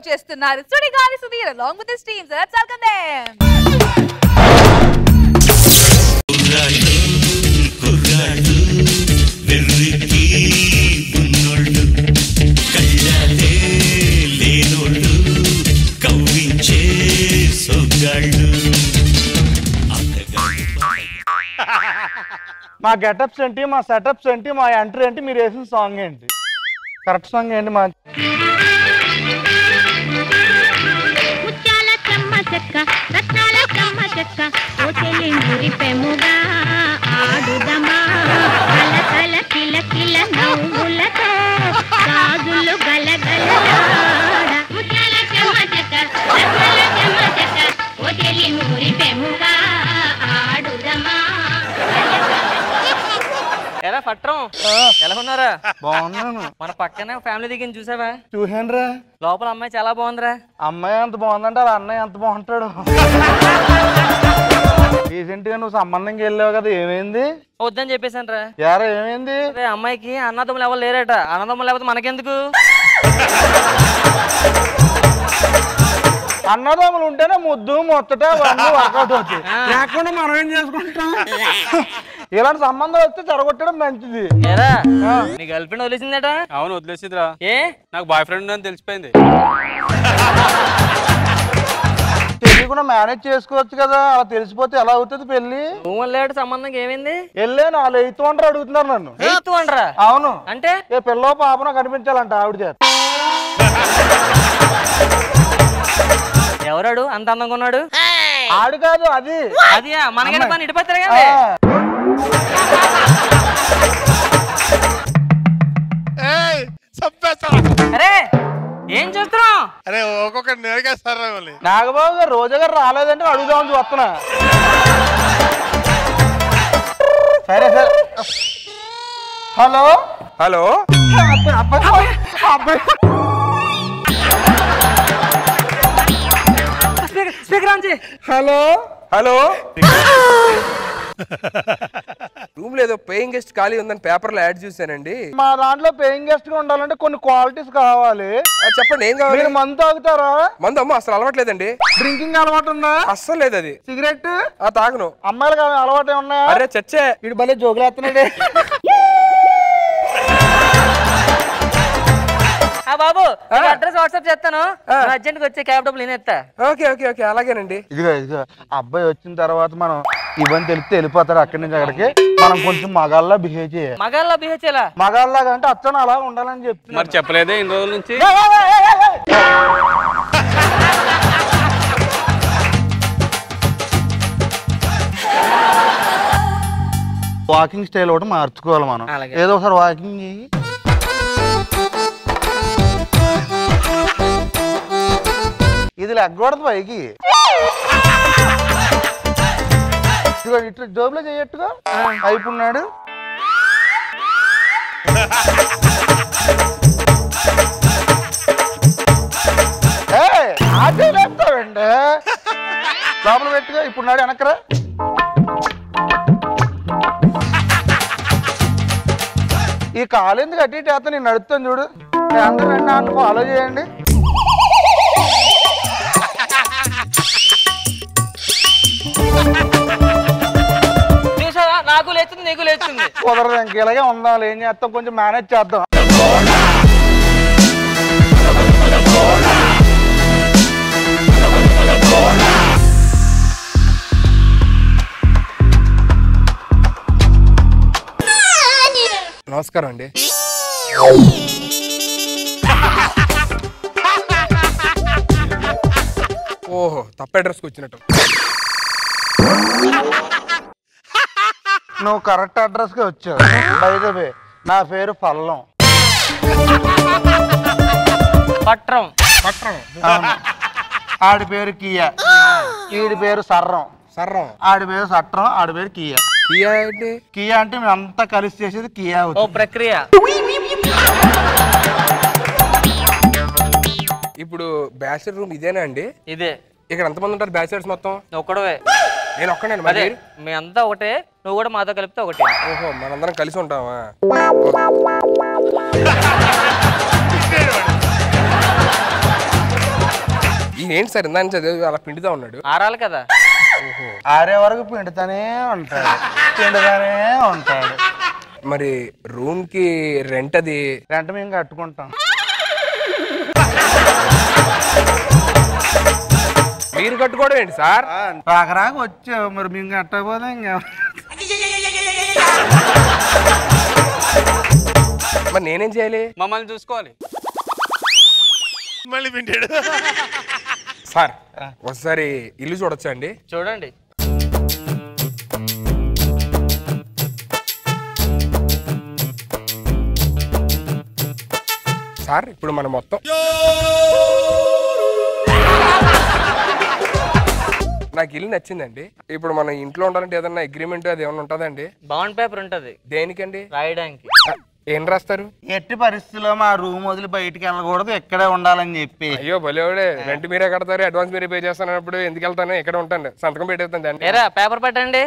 వచ్చేస్తున్నారు Sudigali Sudheer along with his team. So let's welcome them. మా getups ఏంటి, మా సెటప్స్ ఏంటి, మా ఎంట్రీ ఏంటి, మీరు వేసిన సాంగ్ ఏంటి, కరెక్ట్ సాంగ్ ఏంటి? మా ఎలా పట్రం ఎలా ఉన్నారా? బాగున్నాను. మన పక్కనే ఫ్యామిలీ దిగింది చూసావా? చూసానురా. లోపల అమ్మాయి చాలా బాగుందిరా. అమ్మాయి ఎంత బాగుందంటే అలా అన్నయ్య ఎంత బాగుంటాడు. రీసెంట్ గా నువ్వు సంబంధంకి వెళ్ళావు కదా, ఏమైంది? వద్దని చెప్పేశాను రా. యారా ఏమైంది? అమ్మాయికి అన్నదమ్ములు ఎవరు లేరట. అన్నదమ్ములు లేకపోతే మనకెందుకు? అన్నదమ్ములు ఉంటేనే ముద్దు మొత్తట అన్నీ వర్కౌట్ అవుతాయి, లేకుండా మనం ఏం చేసుకుంటాం? ఇలాంటి సంబంధం వస్తే చెడగొట్టడం మంచిది. నీ గర్ల్ ఫ్రెండ్ వదిలేసిందట? అవును వదిలేసిదిరా. ఏ నాకు బాయ్ ఫ్రెండ్ అని తెలిసిపోయింది. తెలియకుండా మేనేజ్ చేసుకోవచ్చు కదా, అలా తెలిసిపోతే ఎలా అవుతుంది పెళ్లి? లేడు సంబంధం ఏమైంది? వెళ్ళాను, వాళ్ళు 8th వంటరు అడుగుతున్నారు నన్ను. 8th వంటరా? అవును. అంటే ఏ పిల్లో పాపనో కనిపించాలంట ఆవిడ చేత. ఎవరాడు అంత అందంగా ఉన్నాడు? ఆడు కాదు, అది అది మనకైనా పని ఇటుపత్తారు కదా. అరే ఏం చూస్తున్నావు? అరే ఒక్కొక్క నేర్గేస్తారా? నాగబాబు గారు రోజా గారు రాలేదంటే అడుగుదామని చూస్తున్నా. సరే సరే. Hello hello. Hello hello. Room లో ఏదో పేయింగ్ గెస్ట్ ఖాళీ ఉందని పేపర్ లో యాడ్ చూసానండి. మా దాంట్లో పేయింగ్ గెస్ట్ గా ఉండాలంటే కొన్ని క్వాలిటీస్ కావాలి. చెప్పండి ఏం కావాలి? మీరు మందు తాగుతారా? మందు అమ్మ అసలు అలవాట్లేదండి. డ్రింకింగ్ అలవాటు ఉందా? అస్సలు లేదు. అది సిగరెట్ తాగను. అమ్మాయిలకు అలవాటు ఉన్నాయా? అరే చచ్చే వీడు భలే జోకులేస్తున్నాడే. బాబు అడ్రస్ వాట్సాప్ చేస్తాను, అర్జెంట్ గా వచ్చే క్యాబ్ డబ్బులు నేనేస్తా. ఓకే ఓకే ఓకే అలాగేనండి. ఇదిగో అబ్బాయి వచ్చిన తర్వాత మనం ఇవన్నీ తెలిపితే వెళ్ళిపోతారు అక్కడి నుంచి అక్కడికి. మనం కొంచెం మగాళ్ళ బిహేవ్ చేయాలి. మగాళ్ళ బిహేవ్ చేయాలా? మగాళ్ళగా అంటే అచ్చను అలా ఉండాలని చెప్తున్నా. మరి చెప్పలేదే ఇన్ని రోజుల నుంచి? వాకింగ్ స్టైల్ ఒకటి మార్చుకోవాలి మనం. ఏదో ఒకసారి వాకింగ్ చెయ్యి. ఇది లెగ్గకూడదు పైకి. ఇట్లా జోబులో చేయట్టుగా అయిపోన్నాడు. ఆటేస్తావండి లోపల పెట్టుగా. ఇప్పుడు నాడు వెనకరా. ఈ కాలు ఎందుకు అటు ఇటు వేస్తా, నేను నడుస్తాను చూడు. అందరూ రండి, నన్ను ఫాలో చేయండి. నాకు లేచింది నీకు లేచింది. కుదరదు, ఇంక ఇలాగే ఉందాం. ఏం చేస్తాం, కొంచెం మేనేజ్ చేద్దాం. నమస్కారం అండి. ఓహో తప్ప అడ్రస్కి వచ్చినట్టు. నువ్వు కరెక్ట్ అడ్రస్ కి వచ్చావు. బై ద వే నా పేరు పల్లం. పట్రం. ఆడి పేరు కియా, ఈడి పేరు సర్రం. ఆడి పేరు సట్రం, ఆడి పేరు కియా. కియా అంటే మేము అంతా కలిసి చేసేది కియా. ఓ ప్రక్రియ. ఇప్పుడు బ్యాచిలర్ రూమ్ ఇదేనా అండి? ఇదే. ఇక్కడ ఎంతమంది ఉంటారు బ్యాచిలర్స్ మొత్తం? ఒక్కడవే. నేను ఒక్కడే. మరి మీ అంతా ఒకటే, నువ్వు కూడా మాతో కలిపితే ఒకటే. ఓహో మనందరం కలిసి ఉంటావా? ఏంటి సార్ ఇందా చదివి అలా పిండుతా ఉన్నాడు? ఆరాలి కదా. ఆరే వరకు పిండుతానే ఉంటాడు. మరి రూమ్ కి రెంట్ అది? రెంట్ మేము కట్టుకుంటాం. మీరు కట్టుకోవడం ఏంటి సార్? రాకరాక వచ్చావు మరి మేము కట్టకపోతే ఇంకా మరి నేనేం చేయాలి? మమ్మల్ని చూసుకోవాలి. మళ్ళీ పిండాడు. సార్ ఒకసారి ఇల్లు చూడొచ్చా అండి? చూడండి. సార్ ఇప్పుడు మనం మొత్తం నాకు ఇల్లు నచ్చిందండి. ఇప్పుడు మనం ఇంట్లో ఉండాలంటే ఏదన్నా అగ్రిమెంట్ అది ఏమన్నా ఉంటుందండి? బాండ్ పేపర్ ఉంటది. దేనికండి? రాయడానికి. ఏం రాస్తారు? ఎట్టి పరిస్థితుల్లో మా రూమ్ వదిలి బయటికి వెళ్ళకూడదు, ఇక్కడే ఉండాలని చెప్పి. అయ్యో భలేవాడే, రెంట్ మీరే కడతారు, అడ్వాన్స్ మీరే పే చేస్తానప్పుడు ఎందుకు వెళ్తాను? ఇక్కడ ఉంటాను, సంతకం పెట్టేస్తాను. ఏరా పేపర్ పెట్టండి.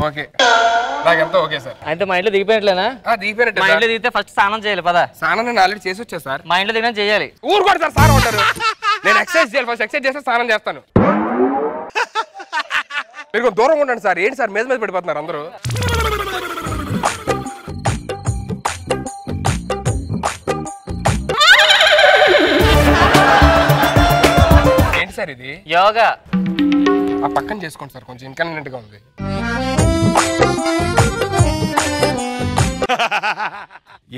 ఓకే, నాకెంత ఓకే సార్. అయితే మా ఇంట్లో దిగిపోయినట్లేనా? దిగిపోయినట్టు. మా ఇంట్లో దిగితే ఫస్ట్ స్నానం చేయాలి పదా. స్నానం నేను ఆల్రెడీ చేసి వచ్చా సార్. మా ఇంట్లో దిగినా చేయాలి. ఊరు కూడా సార్ సార్ ఉంటారు. నేను ఎక్సర్సైజ్ చేయాలి, ఫస్ట్ ఎక్సర్సైజ్ చేస్తే స్నానం చేస్తాను. మీరు కొంచెం దూరంగా ఉండండి సార్. ఏంటి సార్ మీద మీద పడిపోతున్నారు అందరూ? ఏంటి సార్ ఇది? యోగా. ఆ పక్కన చేసుకోండి సార్, కొంచెం ఇన్కన్వీనియంట్ గా ఉంది.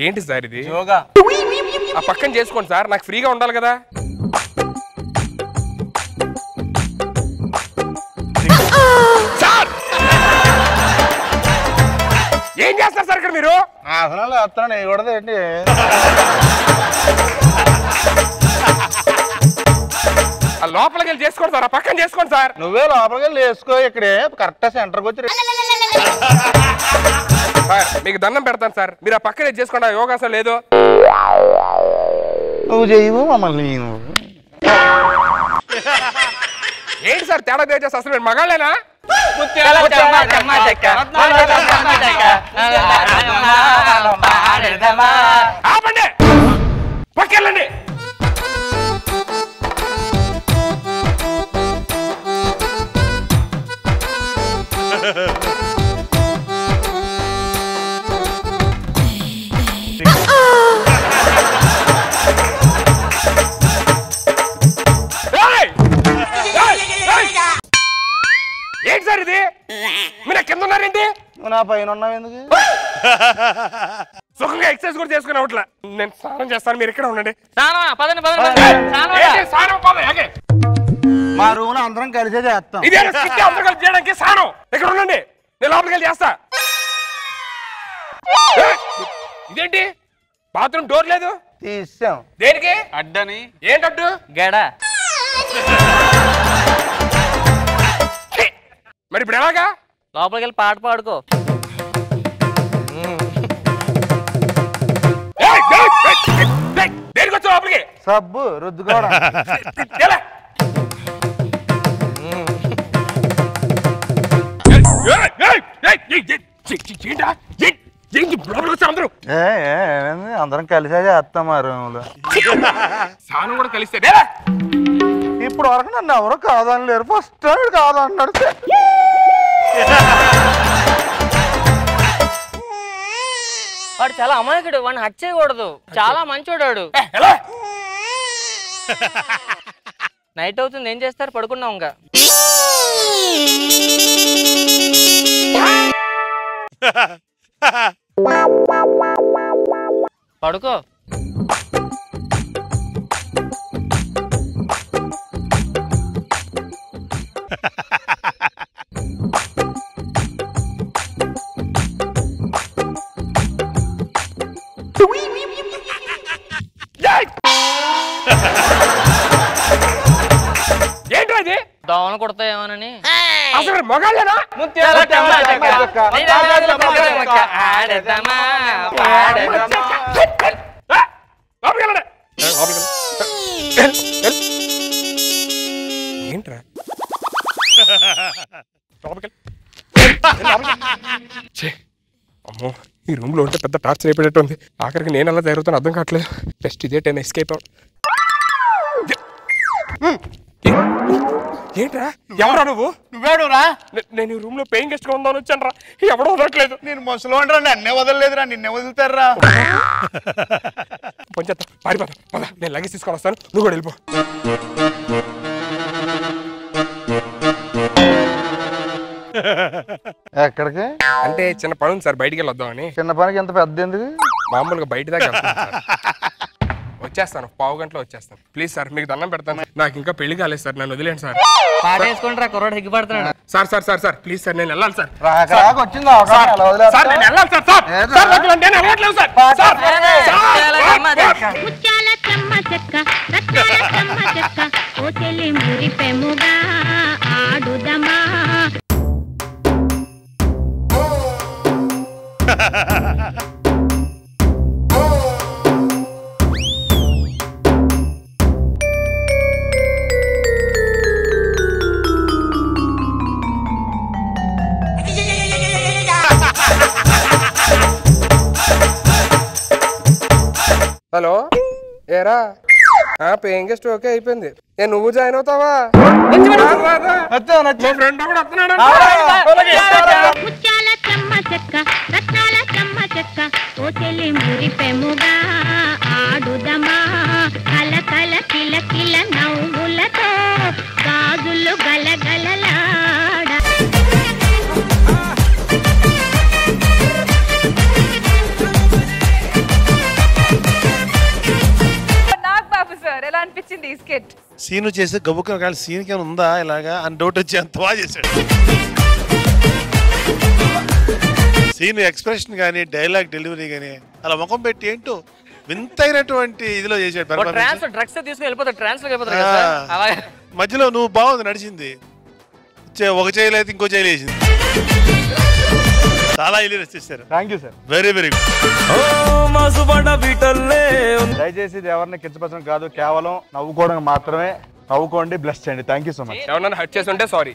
ఏంటి సార్ ఇది? యోగా. ఆ పక్కన చేసుకోండి సార్, నాకు ఫ్రీగా ఉండాలి కదా. సార్ ఏం చేస్తారు సార్ ఇక్కడ మీరు? ఆసనాలు వేస్తాను వేయకూడదు ఏంటి? లోపలికి వెళ్ళి చేసుకోండి సార్, ఆ పక్కన చేసుకోండి సార్. నువ్వే లోపలికి వెళ్ళి వేసుకో, ఇక్కడే కరెక్ట్ సెంటర్కి వచ్చి. సార్ మీకు దండం పెడతాను సార్, మీరు ఆ పక్కన చేసుకోండి. ఆ యోగాసనం లేదు. నువ్వు చేయవు మమ్మల్ని. ఏంటి సార్ తేడా చేస్తే? అసలు మీరు మగాళ్ళేనా? ఆపండి, పక్కెళ్ళండి. ఏంటి సార్ ఇది? మీరు కింద ఉన్నారేంటి? నువ్వు నా పైన ఉన్నావు ఎందుకు? సుఖంగా ఎక్సర్సైజ్ కూడా చేసుకుని అవట్లా. నేను స్నానం చేస్తాను, మీరు ఇక్కడ ఉండండి. మా రూమ్ లో అందరం కలిసే చేస్తాం. ఇదే అందరూ కలిసి చేయడానికి స్నానం. ఇక్కడ ఉండండి, నేను లోపలికి వెళ్ళి చేస్తా. ఇదేంటి బాత్రూమ్ డోర్ లేదు? తీసాం. దేనికి? అడ్డని. ఏంటడ్డు? గడ. మరి ఇప్పుడు ఎలాగా? లోపలికి వెళ్ళి పాట పాడుకో. దేనికి వచ్చా లోపలికి? సబ్బు రుద్దుకోవడం. అందరం కలిసే చేస్తాం మా రూమ్ లో. స్నానం కూడా కలిస్తే ఇప్పుడు వరకు నన్ను ఎవరు కాదని లేరు. ఫస్ట్ టైం కాదన్నాడు. వాడు చాలా అమాయకుడు, వాడిని హత్య చేయకూడదు. చాలా మంచోడాడు. నైట్ అవుతుంది, ఏం చేస్తారు? పడుకున్నాం ఇంకా. పడుకో. ఏంటో ఇది? దోమలు కొడతాయేమోనని. అసలు మొగాళ్ళేనా? ఏంట్రా అమ్మో, ఈ రూమ్ లో ఉంటే పెద్ద టార్చర్ అయిపోయేటట్టు ఉంది. ఆఖరికి నేను అలా జరుగుతాను అర్థం కావట్లేదు. జస్ట్ ఇదే 10 ఎస్కేప్ అవుట్. ఏంట్రా ఎవరా నువ్వు? నువ్వేడురా? నేను ఈ రూమ్ లో పేయింగ్ గెస్ట్ గా ఉందామని వచ్చాను రా. ఎవడో వదలట్లేదు. నేను ముసలో అంటారా? నన్నే వదలలేదురా, నిన్నే వదులుతారా? కొంచెం పారిపోతా పద, నేను లగేజ్ తీసుకొని వస్తాను, నువ్వు కూడా వెళ్ళిపో. ఎక్కడికి? అంటే చిన్న పని ఉంది సార్, బయటికి వెళ్ళొద్దామని. చిన్న పనికి ఎంత పెద్ద ఎందుకు? మామూలుగా బయట దాకా వెళ్తాను సార్. వచ్చేస్తాను, పావు గంటలో వచ్చేస్తాను. ప్లీజ్ సార్, మీకు దండం పెడతాను. నాకు ఇంకా పెళ్లి కాలేదు సార్, నన్ను వదిలేండి సార్. పాట వేసుకుంటారా కుర్రోడు సిగ్గుపడుతున్నాడు. Sir sir sir sir please sir, నేను వెళ్ళాలి సార్. రాక వచ్చిందా సార్ నేను వెళ్ళాలి సార్. సార్ సార్ నేను వెళ్ళట్లేదు సార్. సార్ ముత్యాల చెమ్మ చెక్క రత్నాల చెమ్మ చెక్క ఓ చెల్లి మురిపెముగా ఆడుదమా. హలో, ఏరా పేయింగ్ గెస్ట్ ఓకే అయిపోయింది. నువ్వు జాయిన్ అవుతావా? ముత్యాల చెమ్మ చెక్క రత్నాల చెమ్మ చెక్క ఓ చెల్లి మురిపెముగా ఆడుదమా. కలకల కిల కిల నవ్వులతో గాజులు గలగలలాడ. ఎలా అనిపించింది ఈ స్కిట్? సీను చేస్తే గబుక్కున కాదు, సీన్కి ఏమైనా ఉందా ఇలాగా అని డౌట్ వచ్చి అంత బాగా చేశాడు. సీన్ ఎక్స్ప్రెషన్ కానీ డైలాగ్ డెలివరీ కానీ అలా ముఖం పెట్టి ఏంటో వింతైనటువంటి ఇదిలో చేశాడు. డ్రగ్స్ తీసుకుని వెళ్ళిపోతాడు, ట్రాన్స్ఫర్ అయిపోతాడు. మధ్యలో నువ్వు బాగుంది నడిచింది, ఒక చేయలేదు ఇంకో చేయలేసింది. చాలా ఇల్లు చేశారు. Thank you sir, very very good. దయచేసి ఇది ఎవరిని కించపరచడం కాదు, కేవలం నవ్వుకోవడం మాత్రమే. నవ్వుకోండి, బ్లెస్ చేయండి. Thank you so much. ఎవరన్నా హర్ట్ చేసి ఉంటే సారీ.